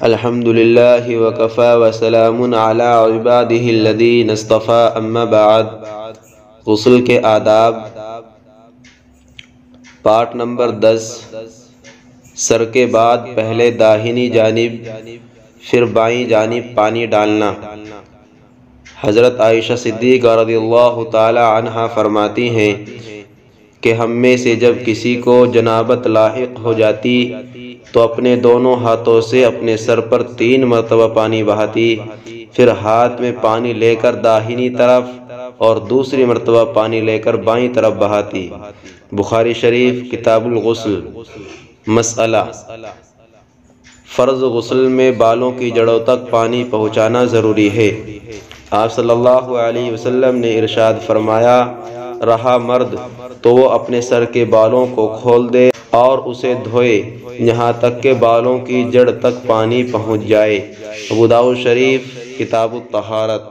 الحمدللہ وکفی وسلام علی عبادہ الذین اصطفی اما بعد۔ غسل کے آداب، پارٹ نمبر 10۔ سر کے بعد پہلے داہنی جانب پھر بائیں جانب پانی ڈالنا۔ حضرت عائشہ صدیقہ رضی اللہ تعالی عنہا فرماتی ہیں کہ ہم میں سے جب کسی کو جنابت لاحق ہو جاتی تو اپنے دونوں ہاتھوں سے اپنے سر پر 3 مرتبہ پانی بہاتی، پھر ہاتھ میں پانی لے کر داہنی طرف اور دوسری مرتبہ پانی لے کر بائیں طرف بہاتی۔ بخاری شریف کتاب الغسل۔ مسئلہ: فرض غسل میں بالوں کی جڑوں تک پانی پہنچانا ضروری ہے۔ آپ صلی اللہ علیہ وسلم نے ارشاد فرمایا، رہا مرد تو وہ اپنے سر کے بالوں کو کھول دے اور اسے دھوئے یہاں تک کہ بالوں کی جڑ تک پانی پہنچ جائے۔ ابو داؤد شریف کتاب الطہارت۔